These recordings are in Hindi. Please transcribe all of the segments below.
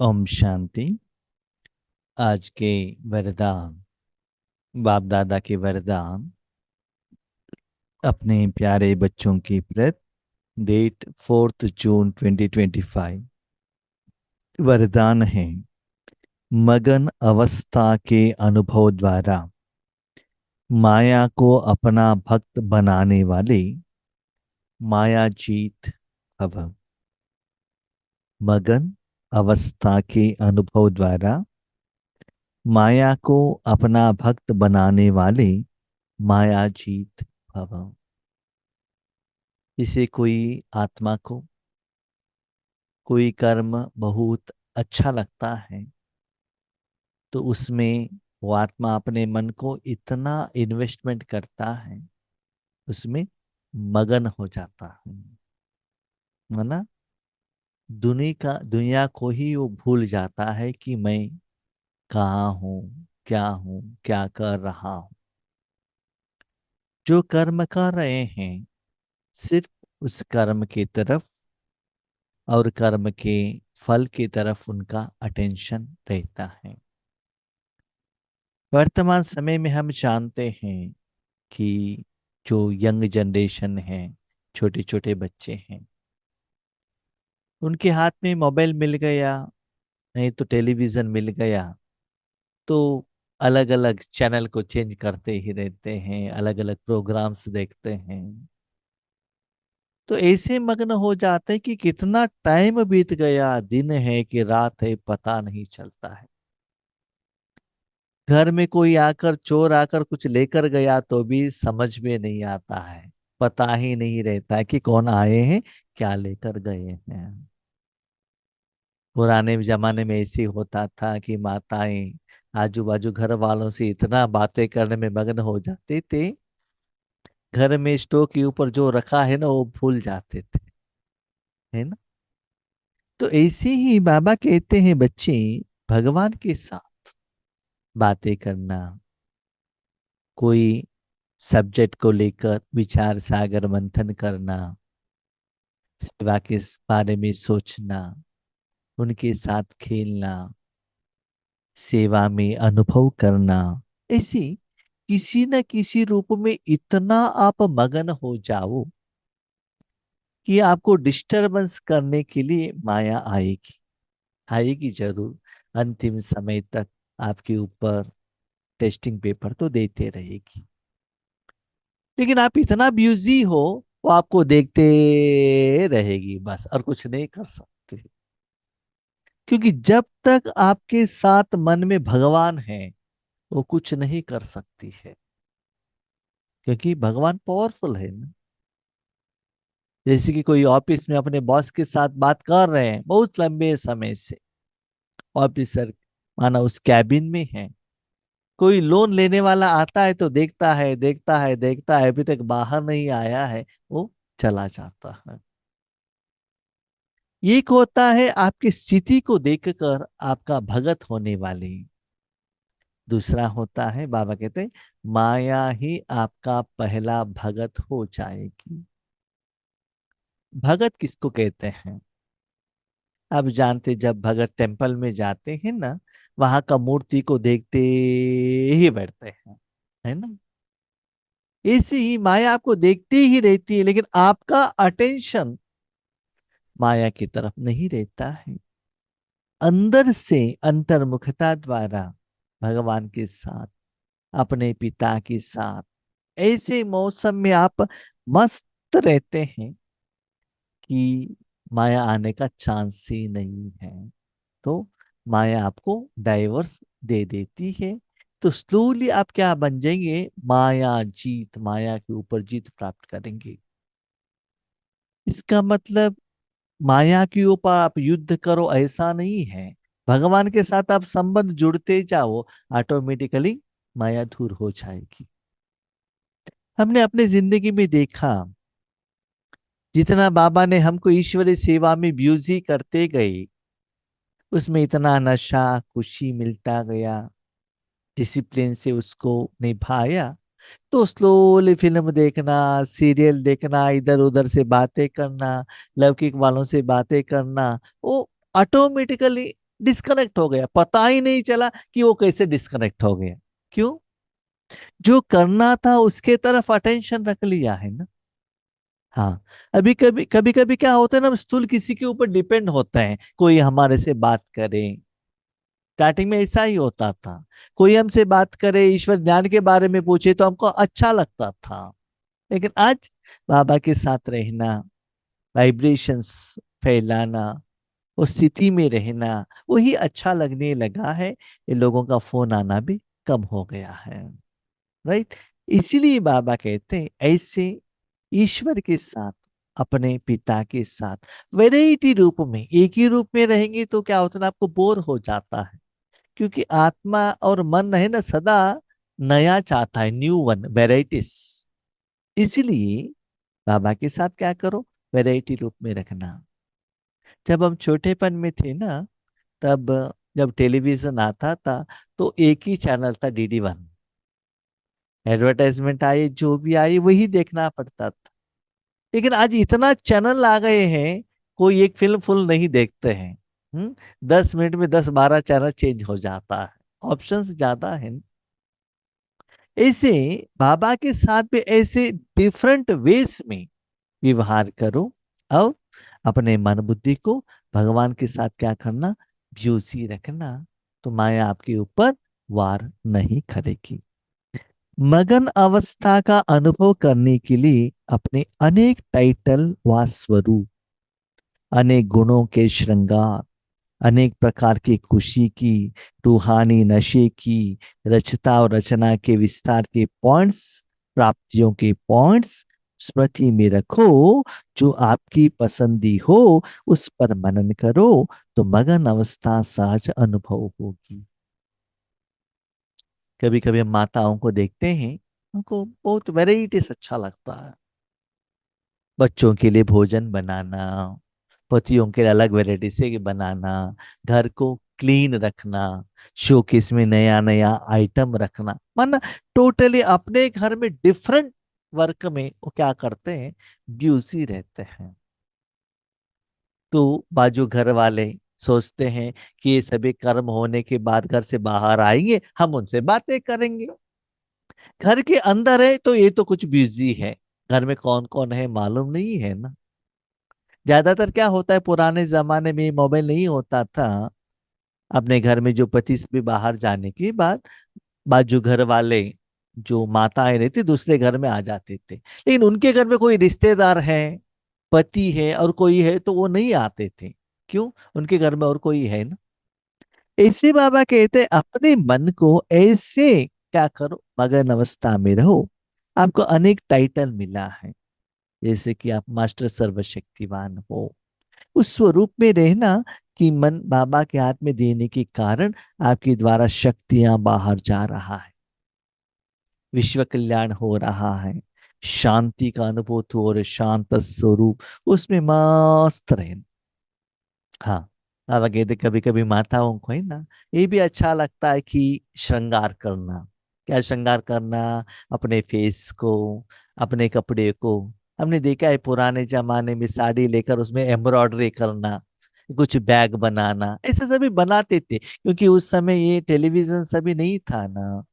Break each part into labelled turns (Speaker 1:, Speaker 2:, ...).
Speaker 1: ओम शांति। आज के वरदान, बाप दादा के वरदान अपने प्यारे बच्चों की प्रति, डेट 4 जून 2025। वरदान है, मगन अवस्था के अनुभव द्वारा माया को अपना भक्त बनाने वाले माया जीत भव। मगन अवस्था के अनुभव द्वारा माया को अपना भक्त बनाने वाले माया जीत भव। इसे कोई आत्मा को कोई कर्म बहुत अच्छा लगता है तो उसमें वो आत्मा अपने मन को इतना इन्वेस्टमेंट करता है, उसमें मगन हो जाता है, है ना। दुनिया को ही वो भूल जाता है कि मैं कहाँ हूँ, क्या कर रहा हूँ। जो कर्म कर रहे हैं सिर्फ उस कर्म की तरफ और कर्म के फल की तरफ उनका अटेंशन रहता है। वर्तमान समय में हम जानते हैं कि जो यंग जनरेशन है, छोटे छोटे बच्चे हैं, उनके हाथ में मोबाइल मिल गया, नहीं तो टेलीविजन मिल गया, तो अलग अलग चैनल को चेंज करते ही रहते हैं, अलग अलग प्रोग्राम्स देखते हैं। तो ऐसे मग्न हो जाते हैं कि कितना टाइम बीत गया, दिन है कि रात है पता नहीं चलता है। घर में कोई आकर, चोर आकर कुछ लेकर गया तो भी समझ में नहीं आता है, पता ही नहीं रहता है कि कौन आए हैं, क्या लेकर गए हैं। पुराने जमाने में ऐसे होता था कि माताएं आजू बाजू घर वालों से इतना बातें करने में मग्न हो जाते थे, घर में स्टोव के ऊपर जो रखा है ना वो भूल जाते थे, है ना। तो ऐसे ही बाबा कहते हैं बच्चे भगवान के साथ बातें करना, कोई सब्जेक्ट को लेकर विचार सागर मंथन करना, सेवा के बारे में सोचना, उनके साथ खेलना, सेवा में अनुभव करना, ऐसी किसी न किसी रूप में इतना आप मगन हो जाओ कि आपको डिस्टरबेंस करने के लिए माया आएगी, आएगी जरूर। अंतिम समय तक आपके ऊपर टेस्टिंग पेपर तो देते रहेगी, लेकिन आप इतना बिजी हो, वो आपको देखते रहेगी बस, और कुछ नहीं कर सकते। क्योंकि जब तक आपके साथ मन में भगवान है वो कुछ नहीं कर सकती है, क्योंकि भगवान पावरफुल है ना। जैसे कि कोई ऑफिस में अपने बॉस के साथ बात कर रहे हैं बहुत लंबे समय से, ऑफिसर माना उस कैबिन में है, कोई लोन लेने वाला आता है तो देखता है देखता है देखता है, अभी तक बाहर नहीं आया है, वो चला जाता है। एक होता है आपकी स्थिति को देखकर आपका भगत होने वाले, दूसरा होता है बाबा कहते हैं माया ही आपका पहला भगत हो जाएगी। भगत किसको कहते हैं? आप जानते, जब भगत टेम्पल में जाते हैं ना, वहां का मूर्ति को देखते ही बैठते हैं, है ना। ऐसे ही माया आपको देखती ही रहती है, लेकिन आपका अटेंशन माया की तरफ नहीं रहता है। अंदर से अंतर्मुखता द्वारा भगवान के साथ, अपने पिता के साथ ऐसे मौसम में आप मस्त रहते हैं कि माया आने का चांस ही नहीं है। तो माया आपको डाइवर्स दे देती है, तो स्लोली आप क्या बन जाएंगे, माया जीत, माया के ऊपर जीत प्राप्त करेंगे। इसका मतलब माया के ऊपर आप युद्ध करो ऐसा नहीं है, भगवान के साथ आप संबंध जुड़ते जाओ, ऑटोमेटिकली माया दूर हो जाएगी। हमने अपने जिंदगी में देखा, जितना बाबा ने हमको ईश्वरीय सेवा में बिजी करते गए, उसमें इतना नशा खुशी मिलता गया, डिसिप्लिन से उसको निभाया, तो स्लोली फिल्म देखना, सीरियल देखना, इधर उधर से बातें करना, लौकिक वालों से बातें करना, वो ऑटोमेटिकली डिस्कनेक्ट हो गया, पता ही नहीं चला कि वो कैसे डिस्कनेक्ट हो गया। क्यों? जो करना था उसके तरफ अटेंशन रख लिया है ना। हाँ। अभी कभी कभी कभी क्या होता है ना, हम स्थूल किसी के ऊपर डिपेंड होते हैं, कोई हमारे से बात करे। स्टार्टिंग में ऐसा ही होता था, कोई हमसे बात करे, ईश्वर ज्ञान के बारे में पूछे तो हमको अच्छा लगता था। लेकिन आज बाबा के साथ रहना, वाइब्रेशंस फैलाना, उस स्थिति में रहना, वही अच्छा लगने लगा है। ये लोगों का फोन आना भी कम हो गया है। राइट। इसीलिए बाबा कहते हैं ऐसे ईश्वर के साथ, अपने पिता के साथ वैरायटी रूप में, एक ही रूप में रहेंगे तो क्या होता है ना, आपको बोर हो जाता है। क्योंकि आत्मा और मन है ना, सदा नया चाहता है, न्यू वन, वेराइटीज। इसीलिए बाबा के साथ क्या करो, वैरायटी रूप में रखना। जब हम छोटेपन में थे ना, तब जब टेलीविजन आता था तो एक ही चैनल था, DD1। एडवर्टाइजमेंट आए जो भी आए वही देखना पड़ता था। लेकिन आज इतना चैनल आ गए हैं, कोई एक फिल्म फुल नहीं देखते हैं। 10 मिनट में 10-12 चैनल चेंज हो जाता है, ऑप्शंस ज्यादा है। ऐसे बाबा के साथ भी ऐसे डिफरेंट वेज में व्यवहार करो। अब अपने मन बुद्धि को भगवान के साथ क्या करना, ब्यूसी रखना, तो माया आपके ऊपर वार नहीं करेगी। मगन अवस्था का अनुभव करने के लिए अपने अनेक टाइटल व स्वरूप, अनेक गुणों के श्रृंगार, अनेक प्रकार की खुशी की, रूहानी नशे की, रचता और रचना के विस्तार के पॉइंट्स, प्राप्तियों के पॉइंट्स स्मृति में रखो। जो आपकी पसंदी हो उस पर मनन करो, तो मगन अवस्था सहज अनुभव होगी। कभी कभी हम माताओं को देखते हैं, उनको बहुत वेराइटीज अच्छा लगता है। बच्चों के लिए भोजन बनाना, पतियों के लिए अलग वैरायटी से बनाना, घर को क्लीन रखना, शोकेस में नया नया आइटम रखना, माना टोटली अपने घर में डिफरेंट वर्क में वो क्या करते हैं, ब्यूसी रहते हैं। तो बाजू घर वाले सोचते हैं कि ये सभी कर्म होने के बाद घर से बाहर आएंगे, हम उनसे बातें करेंगे। घर के अंदर है तो ये तो कुछ बिजी है, घर में कौन कौन है मालूम नहीं है ना। ज्यादातर क्या होता है, पुराने जमाने में मोबाइल नहीं होता था, अपने घर में जो पति से भी बाहर जाने के बाद बाजू घर वाले जो माताएं रहती दूसरे घर में आ जाते थे, लेकिन उनके घर में कोई रिश्तेदार है, पति है और कोई है तो वो नहीं आते थे। क्यों? उनके घर में और कोई है ना। ऐसे बाबा कहते अपने मन को ऐसे क्या करो, मगन अवस्था में रहो। आपको अनेक टाइटल मिला है, जैसे कि आप मास्टर सर्वशक्तिवान हो, उस स्वरूप में रहना कि मन बाबा के हाथ में देने के कारण आपके द्वारा शक्तियां बाहर जा रहा है, विश्व कल्याण हो रहा है, शांति का अनुभूति हो और शांत स्वरूप उसमें मस्त रहना। हाँ। बाबा कहते कभी कभी माताओं को है ना, ये भी अच्छा लगता है कि श्रृंगार करना। क्या श्रृंगार करना? अपने फेस को, अपने कपड़े को। हमने देखा है पुराने जमाने में साड़ी लेकर उसमें एम्ब्रॉयडरी करना, कुछ बैग बनाना, ऐसे सभी बनाते थे, क्योंकि उस समय ये टेलीविजन सभी नहीं था ना।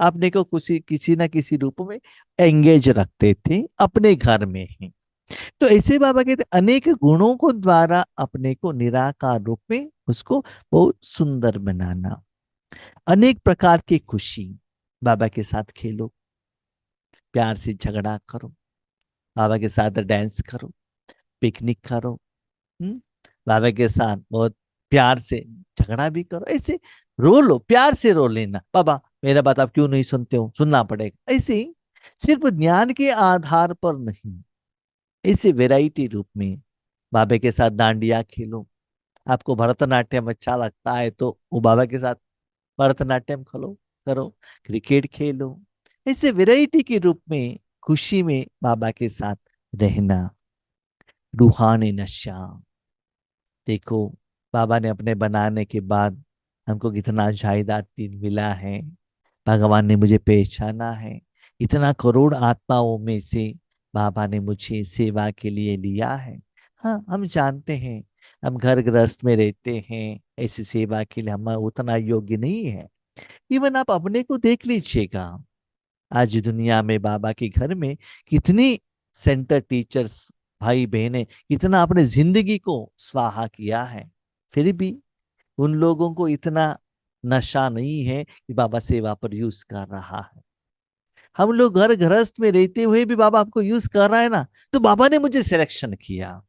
Speaker 1: अपने को किसी किसी ना किसी रूप में एंगेज रखते थे अपने घर में ही। तो ऐसे बाबा कहते अनेक गुणों को द्वारा अपने को निराकार रूप में उसको बहुत सुंदर बनाना। अनेक प्रकार की खुशी, बाबा के साथ खेलो, प्यार से झगड़ा करो, बाबा के साथ डांस करो, पिकनिक करो। हम्म बाबा के साथ बहुत प्यार से झगड़ा भी करो, ऐसे रो लो, प्यार से रो लेना, बाबा मेरा बात आप क्यों नहीं सुनते हो, सुनना पड़ेगा, ऐसे ही। सिर्फ ज्ञान के आधार पर नहीं, इसे वैरायटी रूप में बाबा के साथ डांडिया खेलो। आपको भरतनाट्यम अच्छा लगता है तो वो बाबा के साथ भरतनाट्यम खेलो, करो, क्रिकेट खेलो। ऐसे वैरायटी के रूप में खुशी में बाबा के साथ रहना। रूहानी नशा, देखो बाबा ने अपने बनाने के बाद हमको कितना जायदाद दिन मिला है, भगवान ने मुझे पहचाना है, इतना करोड़ आत्माओं में से बाबा ने मुझे सेवा के लिए लिया है। हाँ, हम जानते हैं हम घर गृहस्थ में रहते हैं, ऐसी सेवा के लिए हम उतना योग्य नहीं है। इवन आप अपने को देख लीजिएगा, आज दुनिया में बाबा के घर में कितनी सेंटर टीचर्स भाई बहनें, कितना अपने जिंदगी को स्वाहा किया है, फिर भी उन लोगों को इतना नशा नहीं है कि बाबा सेवा पर यूज कर रहा है। हम लोग घर गृहस्थ में रहते हुए भी बाबा आपको यूज कर रहा है ना, तो बाबा ने मुझे सिलेक्शन किया।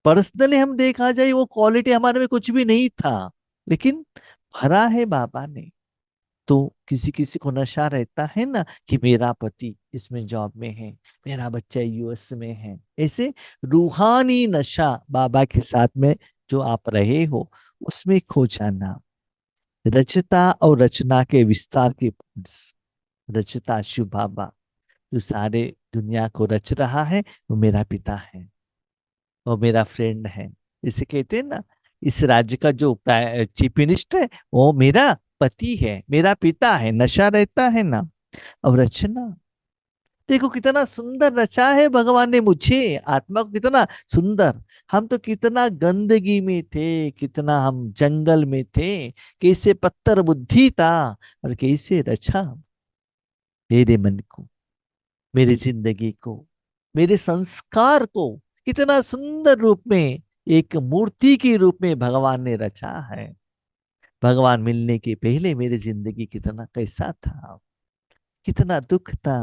Speaker 1: पर्सनली हम देखा जाए वो क्वालिटी हमारे में कुछ भी नहीं था, लेकिन भरा है बाबा ने। तो किसी किसी को नशा रहता है ना कि मेरा पति इसमें जॉब में है, मेरा बच्चा यूएस में है, ऐसे रूहानी नशा बाबा के साथ में जो आप रहे हो उसमें खो जाना। रचता और रचना के विस्तार की रचता शिव बाबा, जो सारे दुनिया को रच रहा है, वो मेरा पिता है, वो मेरा फ्रेंड है। इसे कहते हैं ना, इस राज्य का जो चीफ मिनिस्टर है वो मेरा पति है, मेरा पिता है। नशा रहता है ना। और रचना, देखो कितना सुंदर रचा है भगवान ने मुझे, आत्मा को कितना सुंदर। हम तो कितना गंदगी में थे, कितना हम जंगल में थे, कैसे पत्थर बुद्धि था, और कैसे रचा मेरे मन को, मेरी जिंदगी को, मेरे संस्कार को, कितना सुंदर रूप में, एक मूर्ति के रूप में भगवान ने रचा है। भगवान मिलने के पहले मेरी जिंदगी कितना कैसा था, कितना दुख था,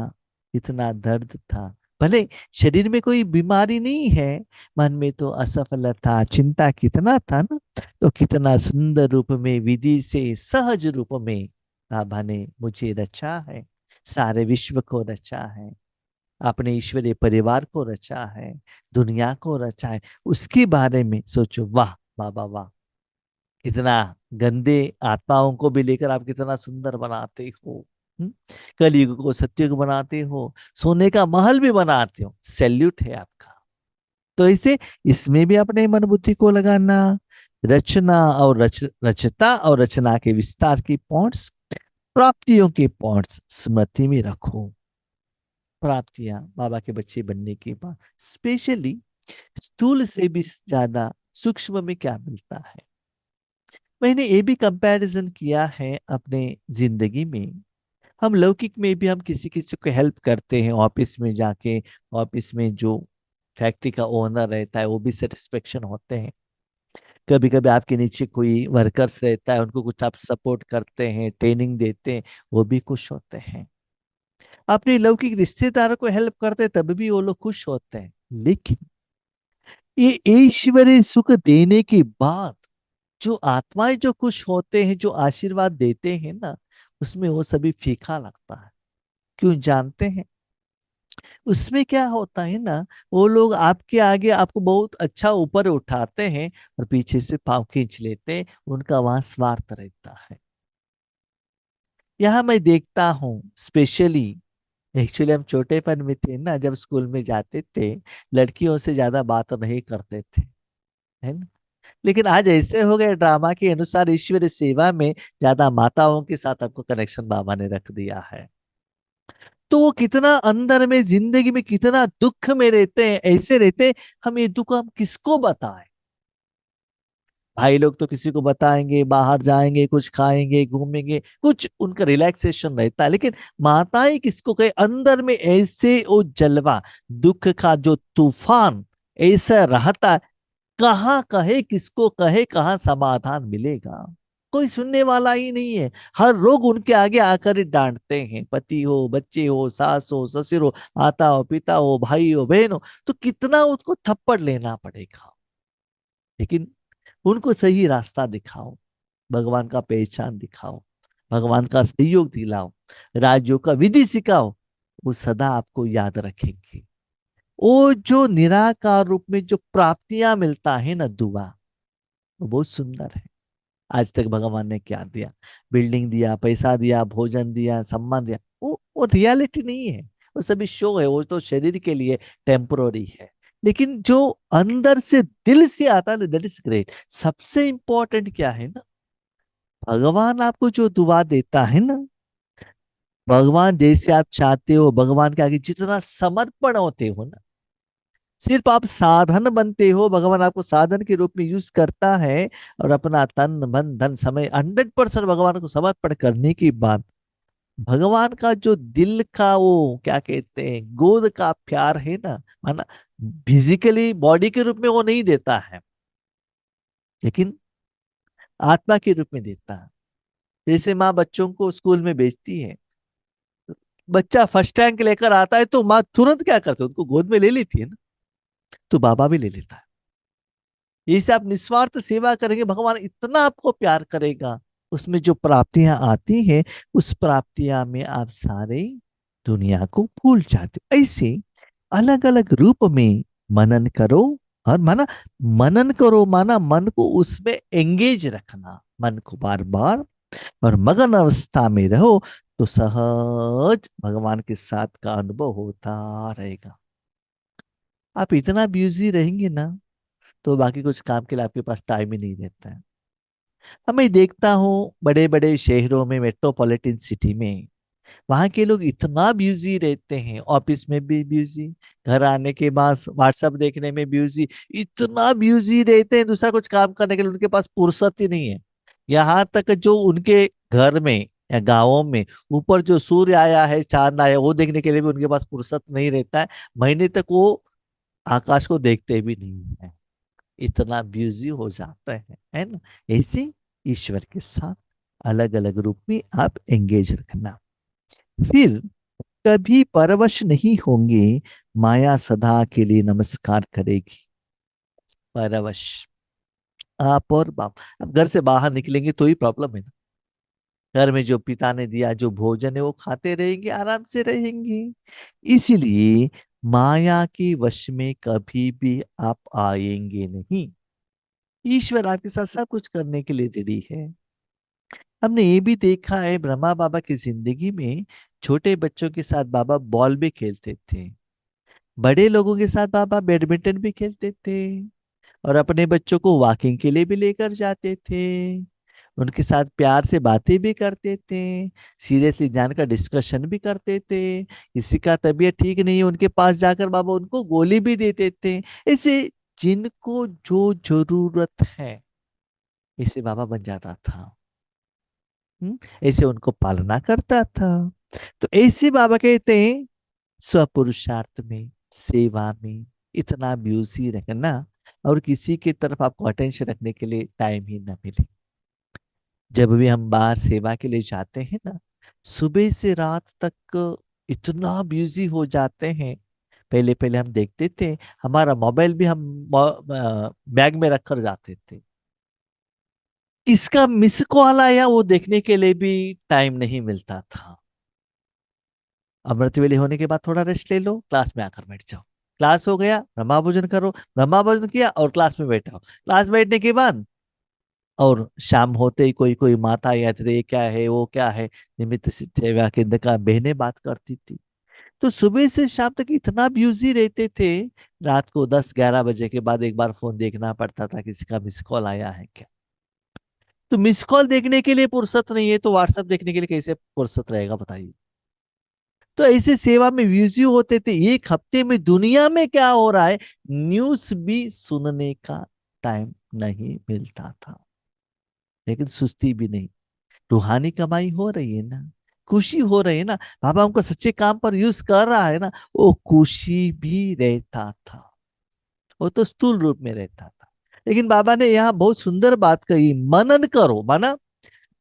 Speaker 1: कितना दर्द था। भले शरीर में कोई बीमारी नहीं है, मन में तो असफलता चिंता कितना था ना। तो कितना सुंदर रूप में, विधि से सहज रूप में बाबा ने मुझे रचा है, सारे विश्व को रचा है, अपने ईश्वरीय परिवार को रचा है, दुनिया को रचा है। उसके बारे में सोचो, वाह बाबा वाह, कितना गंदे आत्माओं को भी लेकर आप कितना सुंदर बनाते हो। हम्म? कलयुग को सत्युग बनाते हो, सोने का महल भी बनाते हो, सैल्यूट है आपका। तो इसे, इसमें भी अपने मन बुद्धि को लगाना। रचना और रचता और रचना के विस्तार की पॉइंट्स, प्राप्तियों के पॉइंट्स स्मृति में रखो। प्राप्तियां बाबा के बच्चे बनने के बाद स्पेशली स्थूल से भी ज्यादा सूक्ष्म में क्या मिलता है। मैंने ये भी कंपैरिजन किया है अपने जिंदगी में। हम लौकिक में भी हम किसी किसी को हेल्प करते हैं, ऑफिस में जाके, ऑफिस में जो फैक्ट्री का ओनर रहता है वो भी सेटिस्फेक्शन होते हैं। कभी कभी आपके नीचे कोई वर्कर्स रहता है, उनको कुछ आप सपोर्ट करते हैं, ट्रेनिंग देते हैं, वो भी खुश होते हैं। अपने लौकिक रिश्तेदारों को हेल्प करते हैं, तब भी वो लोग खुश होते हैं। लेकिन ये ऐश्वर्य सुख देने के बाद जो आत्माएं जो खुश होते हैं, जो आशीर्वाद देते हैं ना, उसमें वो सभी फीका लगता है। क्यों जानते हैं? उसमें क्या होता है ना, वो लोग आपके आगे आपको बहुत अच्छा ऊपर उठाते हैं और पीछे से पाँव खींच लेते हैं, उनका वहां स्वार्थ रहता है। यहाँ मैं देखता हूँ स्पेशली, एक्चुअली हम छोटेपन में थे ना, जब स्कूल में जाते थे, लड़कियों से ज्यादा बात नहीं करते थे, है ना। लेकिन आज ऐसे हो गए, ड्रामा के अनुसार ईश्वर सेवा में ज्यादा माताओं के साथ आपको कनेक्शन बाबा ने रख दिया है। तो वो कितना अंदर में जिंदगी में कितना दुख में रहते हैं, ऐसे रहते हैं, हम ये दुख हम किसको बताएं। भाई लोग तो किसी को बताएंगे, बाहर जाएंगे, कुछ खाएंगे, घूमेंगे, कुछ उनका रिलैक्सेशन रहता है, लेकिन माताएं किसको कहे, अंदर में ऐसे वो जलवा, दुख का जो तूफान ऐसा रहता है, कहाँ कहे, किसको कहे, कहाँ समाधान मिलेगा। कोई सुनने वाला ही नहीं है। हर लोग उनके आगे आकर ही डांटते हैं, पति हो, बच्चे हो, सास हो, ससुर हो, माता हो, पिता हो, भाई हो, बहन हो, तो कितना उसको थप्पड़ लेना पड़ेगा। लेकिन उनको सही रास्ता दिखाओ, भगवान का पहचान दिखाओ, भगवान का सहयोग दिलाओ, राज्यों का विधि सिखाओ, वो सदा आपको याद रखेंगे। वो जो निराकार रूप में जो प्राप्तियां मिलता है ना, दुआ, वो बहुत सुंदर है। आज तक भगवान ने क्या दिया? बिल्डिंग दिया, पैसा दिया, भोजन दिया, सम्मान दिया, वो रियलिटी नहीं है। वो सभी शो है, वो तो शरीर के लिए टेम्पोररी है। लेकिन जो अंदर से दिल से आता है, दैट इज ग्रेट। सबसे इंपॉर्टेंट क्या है ना, भगवान आपको जो दुआ देता है ना, भगवान जैसे आप चाहते हो, भगवान के आगे जितना समर्पण होते हो ना, सिर्फ आप साधन बनते हो, भगवान आपको साधन के रूप में यूज करता है। और अपना तन मन धन समय 100% भगवान को समर्पण करने के बाद भगवान का जो दिल का वो क्या कहते हैं गोद का प्यार है ना, माना फिजिकली बॉडी के रूप में वो नहीं देता है, लेकिन आत्मा के रूप में देता है। जैसे माँ बच्चों को स्कूल में भेजती है, बच्चा फर्स्ट रैंक लेकर आता है तो माँ तुरंत क्या करते है, उनको गोद में ले लेती है ना। तो बाबा भी ले लेता है। जैसे आप निस्वार्थ सेवा करेंगे, भगवान इतना आपको प्यार करेगा, उसमें जो प्राप्तियां आती हैं, उस प्राप्तियां में आप सारे दुनिया को भूल जाते हो। ऐसे अलग अलग रूप में मनन करो। और माना मनन करो माना मन को उसमें एंगेज रखना, मन को बार बार, और मगन अवस्था में रहो, तो सहज भगवान के साथ का अनुभव होता रहेगा। आप इतना बिजी रहेंगे ना, तो बाकी कुछ काम के लिए आपके पास टाइम ही नहीं रहता है। अब मैं देखता हूँ बड़े बड़े शहरों में, मेट्रोपॉलिटन सिटी में, वहां के लोग इतना बिजी रहते हैं, ऑफिस में भी बिजी, घर आने के बाद व्हाट्सएप देखने में बिजी, इतना बिजी रहते हैं, दूसरा कुछ काम करने के लिए उनके पास फुर्सत ही नहीं है। यहाँ तक जो उनके घर में या गांवों में ऊपर जो सूर्य आया है, चांद आया है, वो देखने के लिए भी उनके पास फुर्सत नहीं रहता है। महीने तक वो आकाश को देखते भी नहीं है, इतना बिजी हो जाता है ना। ऐसे ईश्वर के साथ अलग अलग रूप में आप एंगेज रखना। फिर कभी परवश नहीं होंगे, माया सदा के लिए नमस्कार करेगी। परवश, आप और बाप, अब घर से बाहर निकलेंगे तो ही प्रॉब्लम है ना। घर में जो पिता ने दिया जो भोजन है वो खाते रहेंगे, आराम से रहेंगे। इसलिए माया के वश में कभी भी आप आएंगे नहीं। ईश्वर आपके साथ सब कुछ करने के लिए रेडी है। हमने ये भी देखा है, ब्रह्मा बाबा की जिंदगी में छोटे बच्चों के साथ बाबा बॉल भी खेलते थे, बड़े लोगों के साथ बाबा बैडमिंटन भी खेलते थे, और अपने बच्चों को वॉकिंग के लिए भी लेकर जाते थे, उनके साथ प्यार से बातें भी करते थे, सीरियसली ज्ञान का डिस्कशन भी करते थे। किसी का तबीयत ठीक नहीं है, उनके पास जाकर बाबा उनको गोली भी देते थे। ऐसे जिनको जो जरूरत है, ऐसे बाबा बन जाता था। ऐसे उनको पालना करता था। तो ऐसे बाबा कहते हैं, स्वपुरुषार्थ में, सेवा में इतना बिजी रहना, और किसी की तरफ आपको अटेंशन रखने के लिए टाइम ही ना मिले। जब भी हम बाहर सेवा के लिए जाते हैं ना, सुबह से रात तक इतना बिजी हो जाते हैं। पहले पहले हम देखते थे, हमारा मोबाइल भी हम बैग में रख कर जाते थे, किसका मिस कॉल आया वो देखने के लिए भी टाइम नहीं मिलता था। अमृत वेले होने के बाद थोड़ा रेस्ट ले लो, क्लास में आकर बैठ जाओ। क्लास हो गया, ब्रह्मा भोजन करो, ब्रह्मा भोजन किया और क्लास में बैठा हो। क्लास बैठने के बाद और शाम होते ही कोई कोई माता या ये क्या है वो क्या है, निमित्त से सेवा केंद्र का बहनें बात करती थी। तो सुबह से शाम तक इतना बिजी रहते थे, रात को 10-11 बजे के बाद एक बार फोन देखना पड़ता था, किसी का मिस कॉल आया है क्या। तो मिस कॉल देखने के लिए फुर्सत नहीं है, तो व्हाट्सएप देखने के लिए कैसे फुर्सत रहेगा बताइए। तो ऐसे सेवा में बिजी होते थे, एक हफ्ते में दुनिया में क्या हो रहा है न्यूज भी सुनने का टाइम नहीं मिलता था। लेकिन सुस्ती भी नहीं, रूहानी कमाई हो रही है ना, खुशी हो रही है ना, बाबा हमको सच्चे काम पर यूज कर रहा है ना, वो खुशी भी रहता था। वो तो स्थूल रूप में रहता था। लेकिन बाबा ने यहाँ बहुत सुंदर बात कही, मनन करो, माना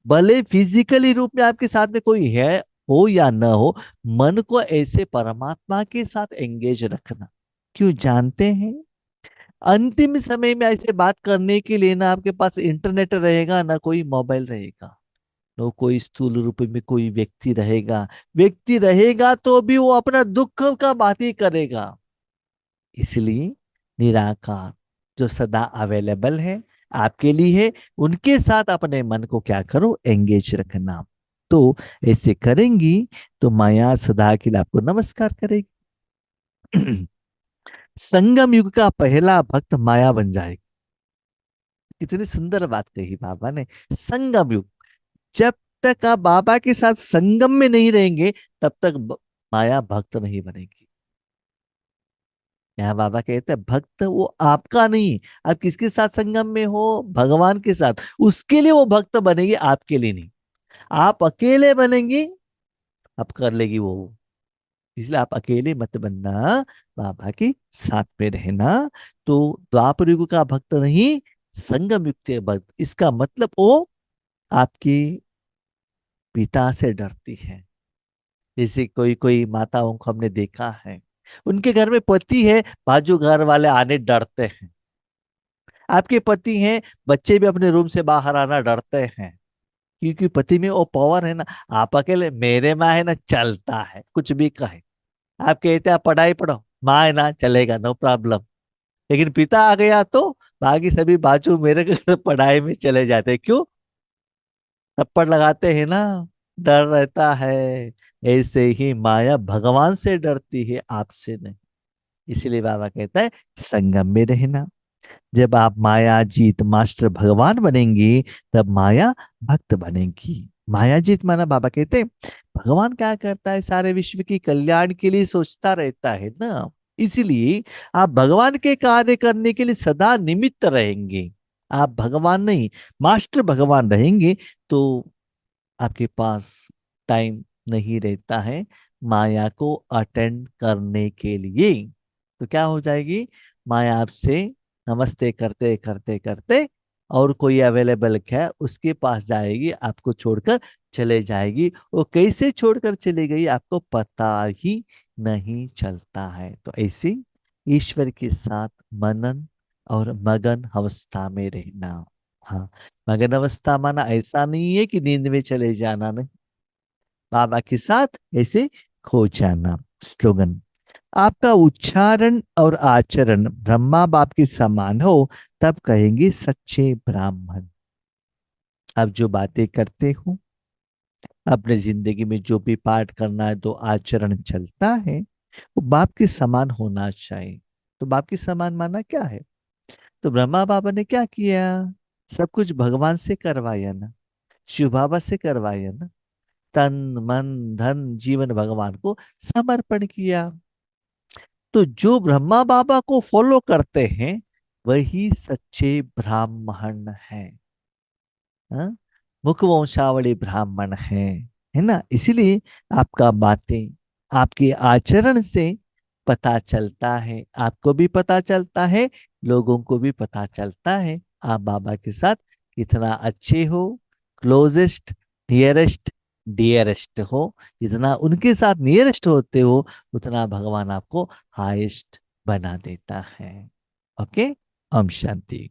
Speaker 1: भले फिजिकली रूप में आपके साथ में कोई है हो या न हो, मन को ऐसे परमात्मा के साथ एंगेज रखना। क्यों जानते हैं, अंतिम समय में ऐसे बात करने के लिए ना आपके पास इंटरनेट रहेगा, ना कोई मोबाइल रहेगा, नो कोई स्थूल रूप में कोई व्यक्ति रहेगा। व्यक्ति रहेगा तो भी वो अपना दुख का बात ही करेगा। इसलिए निराकार जो सदा अवेलेबल है आपके लिए है, उनके साथ अपने मन को क्या करो एंगेज रखना। तो ऐसे करेंगी तो माया सदा के लिए आपको नमस्कार करेगी। संगम युग का पहला भक्त माया बन जाएगा। कितनी सुंदर बात कही बाबा ने। संगम युग, जब तक आप बाबा के साथ संगम में नहीं रहेंगे, तब तक माया भक्त नहीं बनेगी। यहाँ बाबा कहते हैं भक्त वो आपका नहीं, आप किसके साथ संगम में हो, भगवान के साथ, उसके लिए वो भक्त बनेगी, आपके लिए नहीं। आप अकेले बनेंगे, अब कर लेगी वो। इसलिए आप अकेले मत बनना, बाबा के साथ में रहना। तो द्वापर युग का भक्त नहीं, संगम युग के भक्त, इसका मतलब वो आपकी पिता से डरती है। जैसे कोई कोई माताओं को हमने देखा है, उनके घर में पति है, बाजू घर वाले आने डरते हैं। आपके पति हैं, बच्चे भी अपने रूम से बाहर आना डरते हैं, क्योंकि पति में वो पावर है ना। आप अकेले, मेरे माँ है ना, चलता है कुछ भी कहे। आप कहते हैं आप पढ़ाई पढ़ो, माँ है ना, चलेगा, नो प्रॉब्लम। लेकिन पिता आ गया तो बाकी सभी बाजू मेरे के पढ़ाई में चले जाते हैं। क्यों? थप्पड़ लगाते हैं ना, डर रहता है। ऐसे ही माया भगवान से डरती है, आपसे नहीं। इसीलिए बाबा कहता है संगम में रहना। जब आप माया जीत मास्टर भगवान बनेंगी, तब माया भक्त बनेगी। माया जीत माना, बाबा कहते हैं भगवान क्या करता है, सारे विश्व की कल्याण के लिए सोचता रहता है ना। इसीलिए आप भगवान के कार्य करने के लिए सदा निमित्त रहेंगे। आप भगवान नहीं, मास्टर भगवान रहेंगे, तो आपके पास टाइम नहीं रहता है माया को अटेंड करने के लिए। तो क्या हो जाएगी, माया आपसे नमस्ते करते करते करते, और कोई अवेलेबल है उसके पास जाएगी, आपको छोड़कर चले जाएगी। वो कैसे छोड़कर चली गई आपको पता ही नहीं चलता है। तो ऐसे ईश्वर के साथ मनन और मगन अवस्था में रहना। हाँ, मगन अवस्था माना ऐसा नहीं है कि नींद में चले जाना, नहीं, बाबा के साथ ऐसे खो जाना। स्लोगन, आपका उच्चारण और आचरण ब्रह्मा बाप के समान हो, तब कहेंगे सच्चे ब्राह्मण। अब जो बातें करते हो, अपने जिंदगी में जो भी पाठ करना है, तो आचरण चलता है, वो बाप के समान होना चाहिए। तो बाप के समान माना क्या है? तो ब्रह्मा बाबा ने क्या किया? सब कुछ भगवान से करवाया ना, शिव बाबा से करवाया ना। तन मन धन जीवन भगवान को समर्पण किया। तो जो ब्रह्मा बाबा को फॉलो करते हैं, वही सच्चे ब्राह्मण हैं। हाँ? मुख वंशावली ब्राह्मण है ना। इसीलिए आपका बातें, आपके आचरण से पता चलता है, आपको भी पता चलता है, लोगों को भी पता चलता है आप बाबा के साथ कितना अच्छे हो, क्लोजेस्ट, नियरेस्ट, डियरेस्ट हो। जितना उनके साथ नियरेस्ट होते हो, उतना भगवान आपको हाईएस्ट बना देता है। ओके। ओम शांति।